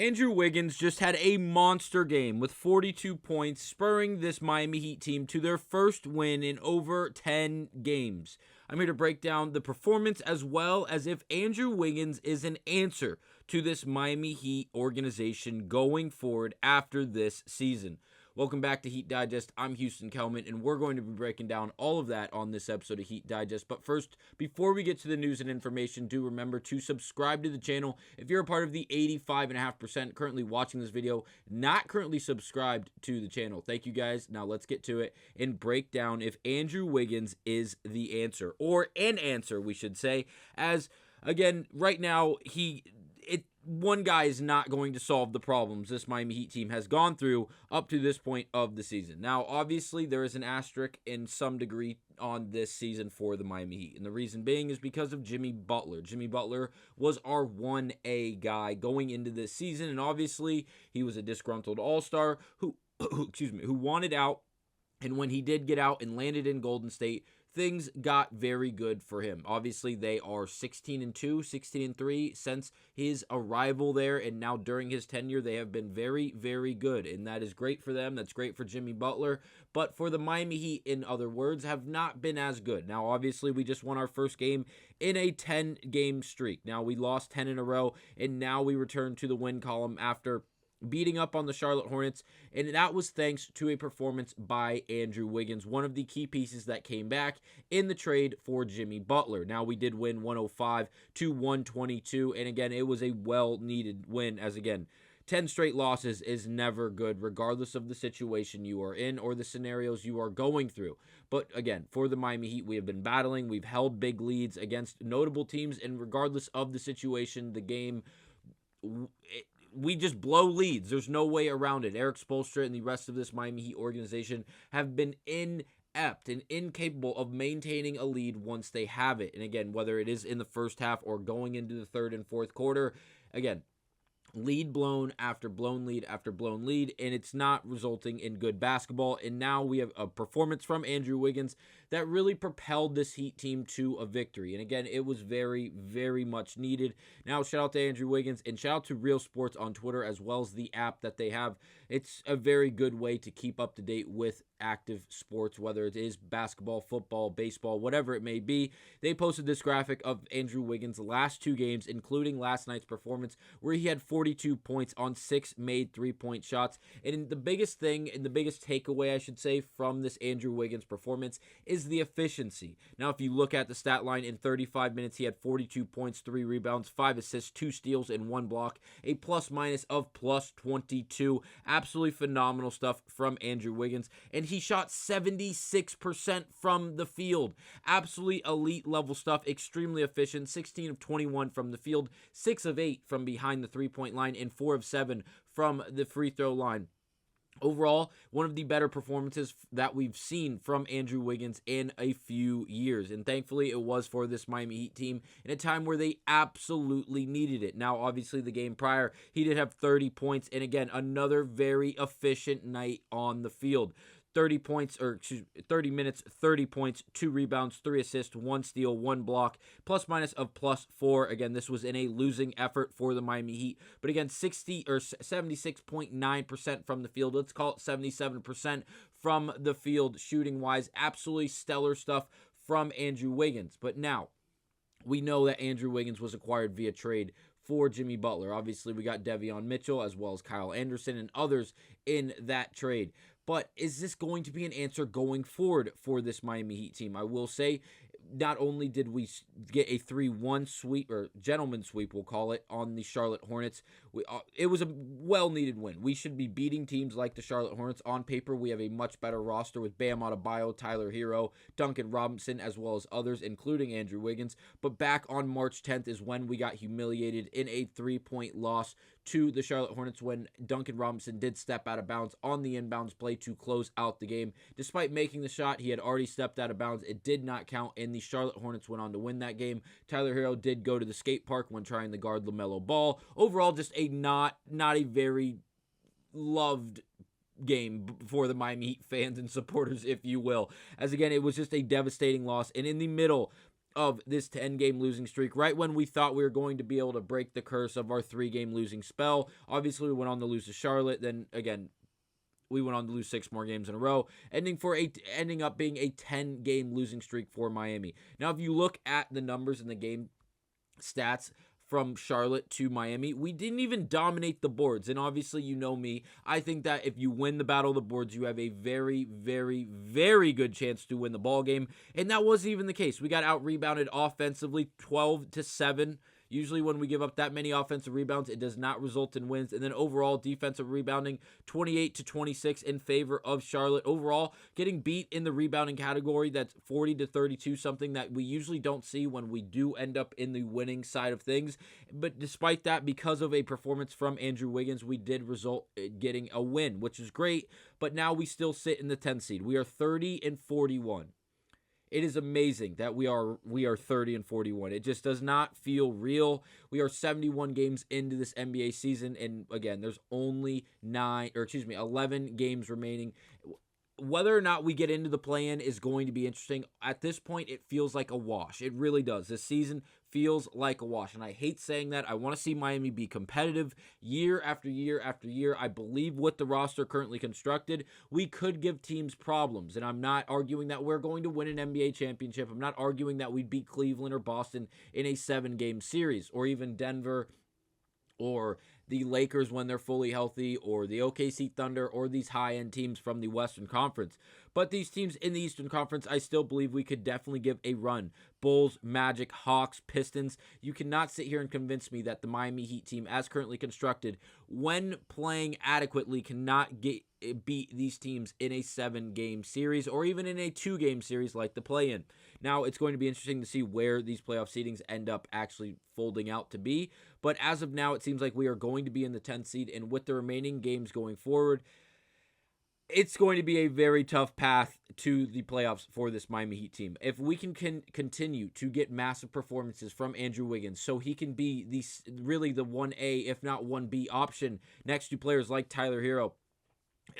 Andrew Wiggins just had a monster game with 42 points, spurring this Miami Heat team to their first win in over 10 games. I'm here to break down the performance as well as if Andrew Wiggins is an answer to this Miami Heat organization going forward after this season. Welcome back to Heat Digest. I'm Houston Kellman, and we're going to be breaking down all of that on this episode of Heat Digest. But first, before we get to the news and information, do remember to subscribe to the channel. If you're a part of the 85.5% currently watching this video, not currently subscribed to the channel. Thank you guys. Now let's get to it and break down if Andrew Wiggins is the answer, or an answer, we should say, as, again, right now, one guy is not going to solve the problems this Miami Heat team has gone through up to this point of the season. Now, obviously, there is an asterisk in some degree on this season for the Miami Heat, and the reason being is because of Jimmy Butler. Jimmy Butler was our 1A guy going into this season, and obviously, he was a disgruntled all-star who wanted out, and when he did get out and landed in Golden State, things got very good for him. Obviously, they are 16-2, 16-3 since his arrival there, and now during his tenure, they have been very, very good, and that is great for them. That's great for Jimmy Butler, but for the Miami Heat, in other words, have not been as good. Now, obviously, we just won our first game in a 10-game streak. Now, we lost 10 in a row, and now we return to the win column after beating up on the Charlotte Hornets, and that was thanks to a performance by Andrew Wiggins, one of the key pieces that came back in the trade for Jimmy Butler. Now, we did win 105-122, and again, it was a well-needed win, as again, 10 straight losses is never good, regardless of the situation you are in or the scenarios you are going through. But again, for the Miami Heat, we have been battling. We've held big leads against notable teams, and regardless of the situation, the game, we just blow leads. There's no way around it. Eric Spoelstra and the rest of this Miami Heat organization have been inept and incapable of maintaining a lead once they have it. And again, whether it is in the first half or going into the third and fourth quarter, again, lead blown after blown lead after blown lead, and it's not resulting in good basketball. And now we have a performance from Andrew Wiggins that really propelled this Heat team to a victory. And again, it was very, very much needed. Now, shout out to Andrew Wiggins, and shout out to Real Sports on Twitter, as well as the app that they have. It's a very good way to keep up to date with active sports, whether it is basketball, football, baseball, whatever it may be. They posted this graphic of Andrew Wiggins' last two games, including last night's performance, where he had 42 points on 6 made three-point shots. And the biggest thing, and the biggest takeaway, I should say, from this Andrew Wiggins performance is the efficiency. Now, if you look at the stat line, in 35 minutes, he had 42 points, 3 rebounds, 5 assists, 2 steals, and 1 block, a plus-minus of plus 22. Absolutely phenomenal stuff from Andrew Wiggins. And he shot 76% from the field. Absolutely elite level stuff, extremely efficient, 16 of 21 from the field, 6 of 8 from behind the three-point line, and 4 of 7 from the free throw line. Overall, one of the better performances that we've seen from Andrew Wiggins in a few years. And thankfully, it was for this Miami Heat team in a time where they absolutely needed it. Now, obviously, the game prior, he did have 30 points. And again, another very efficient night on the field. 30 minutes, 30 points, 2 rebounds, 3 assists, 1 steal, 1 block, plus-minus of plus 4. Again, this was in a losing effort for the Miami Heat. But again, 76.9% from the field. Let's call it 77% from the field shooting-wise. Absolutely stellar stuff from Andrew Wiggins. But now, we know that Andrew Wiggins was acquired via trade for Jimmy Butler. Obviously, we got De'Vion Mitchell as well as Kyle Anderson and others in that trade. But is this going to be an answer going forward for this Miami Heat team? I will say, not only did we get a 3-1 sweep, or gentleman sweep, we'll call it, on the Charlotte Hornets, it was a well-needed win. We should be beating teams like the Charlotte Hornets. On paper, we have a much better roster with Bam Adebayo, Tyler Hero, Duncan Robinson, as well as others, including Andrew Wiggins. But back on March 10th is when we got humiliated in a 3-point loss to the Charlotte Hornets when Duncan Robinson did step out of bounds on the inbounds play to close out the game. Despite making the shot, he had already stepped out of bounds. It did not count, and the Charlotte Hornets went on to win that game. Tyler Hero did go to the skate park when trying to guard LaMelo Ball. Overall, just a not a very loved game for the Miami Heat fans and supporters, if you will. As again, it was just a devastating loss. And in the middle of this 10-game losing streak, right when we thought we were going to be able to break the curse of our 3-game losing spell. Obviously, we went on to lose to Charlotte. Then, again, we went on to lose 6 more games in a row, ending up being a 10-game losing streak for Miami. Now, if you look at the numbers in the game stats from Charlotte to Miami, we didn't even dominate the boards. And obviously, you know me, I think that if you win the battle of the boards, you have a very, very, very good chance to win the ball game. And that wasn't even the case. We got out-rebounded offensively 12-7. Usually when we give up that many offensive rebounds, it does not result in wins. And then overall defensive rebounding, 28-26 in favor of Charlotte. Overall, getting beat in the rebounding category, that's 40-32, something that we usually don't see when we do end up in the winning side of things. But despite that, because of a performance from Andrew Wiggins, we did result in getting a win, which is great. But now we still sit in the 10th seed. We are 30-41. It is amazing that we are 30-41. It just does not feel real. We are 71 games into this NBA season, and again, there's only 11 games remaining. Whether or not we get into the play-in is going to be interesting. At this point, it feels like a wash. It really does. This season feels like a wash, and I hate saying that. I want to see Miami be competitive year after year after year. I believe with the roster currently constructed, we could give teams problems, and I'm not arguing that we're going to win an NBA championship. I'm not arguing that we'd beat Cleveland or Boston in a 7-game series, or even Denver, or the Lakers when they're fully healthy, or the OKC Thunder, or these high-end teams from the Western Conference. But these teams in the Eastern Conference, I still believe we could definitely give a run. Bulls, Magic, Hawks, Pistons. You cannot sit here and convince me that the Miami Heat team, as currently constructed, when playing adequately, cannot beat these teams in a 7-game series, or even in a 2-game series like the play-in. Now, it's going to be interesting to see where these playoff seedings end up actually folding out to be. But as of now, it seems like we are going to be in the 10th seed, and with the remaining games going forward, it's going to be a very tough path to the playoffs for this Miami Heat team. If we can continue to get massive performances from Andrew Wiggins, so he can be really the 1A, if not 1B option next to players like Tyler Hero,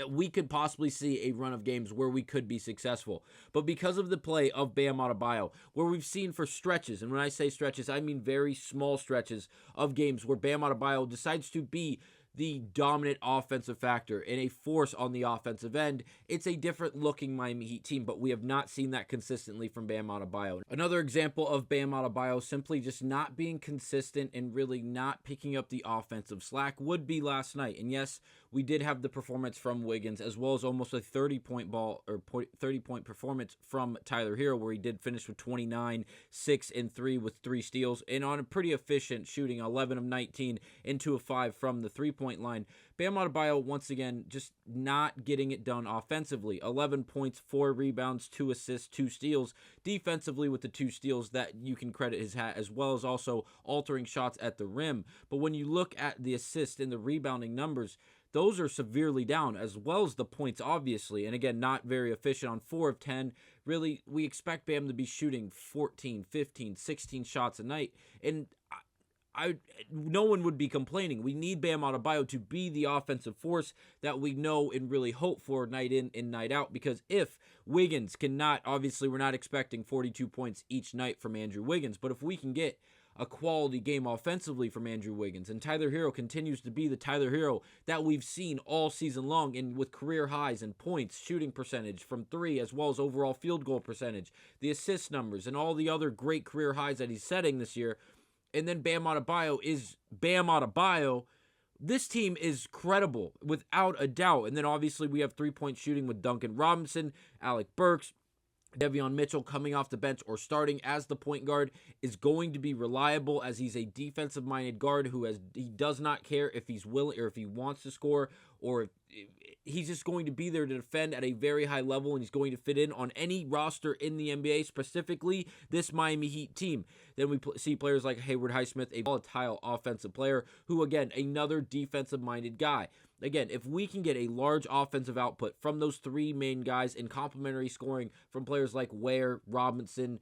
we could possibly see a run of games where we could be successful. But because of the play of Bam Adebayo, where we've seen for stretches, and when I say stretches, I mean very small stretches of games where Bam Adebayo decides to be the dominant offensive factor and a force on the offensive end, it's a different looking Miami Heat team, but we have not seen that consistently from Bam Adebayo. Another example of Bam Adebayo simply just not being consistent and really not picking up the offensive slack would be last night. And yes, we did have the performance from Wiggins, as well as almost a 30-point 30-point performance from Tyler Hero, where he did finish with 29, 6 and 3 with 3 steals, and on a pretty efficient shooting, 11 of 19 into a 5 from the 3-point line. Bam Adebayo, once again, just not getting it done offensively. 11 points, 4 rebounds, 2 assists, 2 steals. Defensively with the 2 steals, that you can credit his hat, as well as also altering shots at the rim. But when you look at the assist and the rebounding numbers, those are severely down, as well as the points, obviously. And again, not very efficient on 4 of 10. Really, we expect Bam to be shooting 14, 15, 16 shots a night. And no one would be complaining. We need Bam Adebayo to be the offensive force that we know and really hope for night in and night out, because if Wiggins cannot, obviously we're not expecting 42 points each night from Andrew Wiggins, but if we can get a quality game offensively from Andrew Wiggins, and Tyler Hero continues to be the Tyler Hero that we've seen all season long, and with career highs in points, shooting percentage from 3, as well as overall field goal percentage, the assist numbers, and all the other great career highs that he's setting this year, and then Bam Adebayo is Bam Adebayo, this team is credible without a doubt. And then obviously we have 3-point shooting with Duncan Robinson, Alec Burks, Devion Mitchell coming off the bench or starting as the point guard is going to be reliable, as he's a defensive-minded guard he does not care if he's willing or if he wants to score, or if he's just going to be there to defend at a very high level, and he's going to fit in on any roster in the NBA, specifically this Miami Heat team. Then we see players like Haywood Highsmith, a volatile offensive player who, again, another defensive-minded guy. Again, if we can get a large offensive output from those 3 main guys in complementary scoring from players like Ware, Robinson,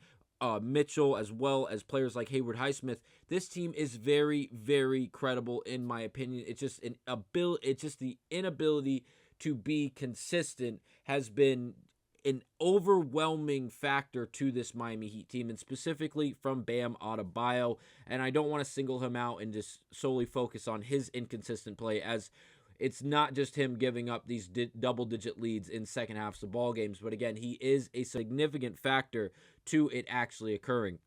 Mitchell, as well as players like Haywood Highsmith, this team is very, very credible in my opinion. It's just the inability to be consistent has been an overwhelming factor to this Miami Heat team, and specifically from Bam Adebayo. And I don't want to single him out and just solely focus on his inconsistent play, as it's not just him giving up these double-digit leads in second halves of ball games, but again, he is a significant factor to it actually occurring.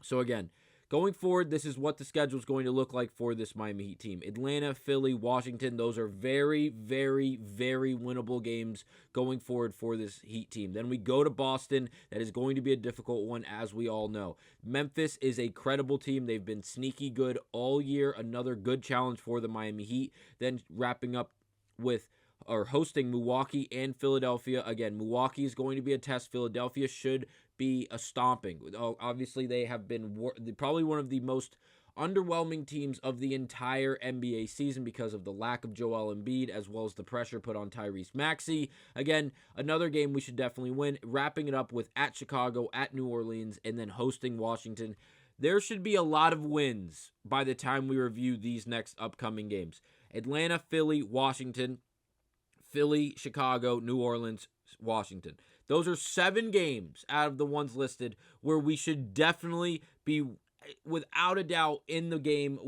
So again, going forward, this is what the schedule is going to look like for this Miami Heat team. Atlanta, Philly, Washington, those are very, very, very winnable games going forward for this Heat team. Then we go to Boston. That is going to be a difficult one, as we all know. Memphis is a credible team. They've been sneaky good all year. Another good challenge for the Miami Heat. Then wrapping up with or hosting Milwaukee and Philadelphia. Again, Milwaukee is going to be a test. Philadelphia should be a stomping. Obviously, they have been probably one of the most underwhelming teams of the entire NBA season because of the lack of Joel Embiid, as well as the pressure put on Tyrese Maxey. Again, another game we should definitely win. Wrapping it up with at Chicago, at New Orleans, and then hosting Washington. There should be a lot of wins by the time we review these next upcoming games. Atlanta, Philly, Washington, Philly, Chicago, New Orleans, Washington. Those are 7 games out of the ones listed where we should definitely be, without a doubt, in the game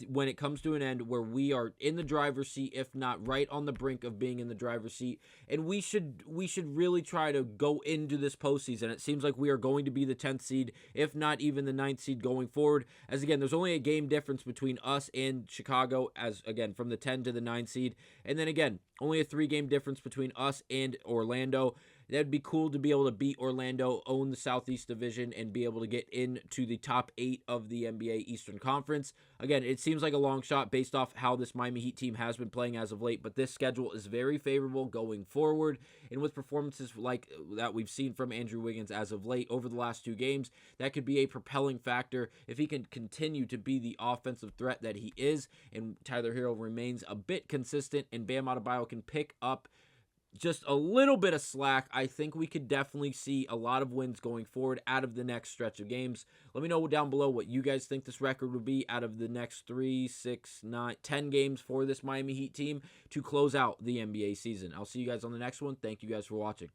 when it comes to an end, where we are in the driver's seat, if not right on the brink of being in the driver's seat. And we should really try to go into this postseason. It seems like we are going to be the 10th seed, if not even the 9th seed going forward. As again, there's only a game difference between us and Chicago, as again, from the 10 to the 9 seed. And then again, only a 3-game difference between us and Orlando. That'd be cool to be able to beat Orlando, own the Southeast Division, and be able to get into the top 8 of the NBA Eastern Conference. Again, it seems like a long shot based off how this Miami Heat team has been playing as of late, but this schedule is very favorable going forward. And with performances like that we've seen from Andrew Wiggins as of late over the last 2 games, that could be a propelling factor if he can continue to be the offensive threat that he is, and Tyler Herro remains a bit consistent, and Bam Adebayo can pick up just a little bit of slack. I think we could definitely see a lot of wins going forward out of the next stretch of games. Let me know down below what you guys think this record would be out of the next 3, 6, 9, 10 games for this Miami Heat team to close out the NBA season. I'll see you guys on the next one. Thank you guys for watching.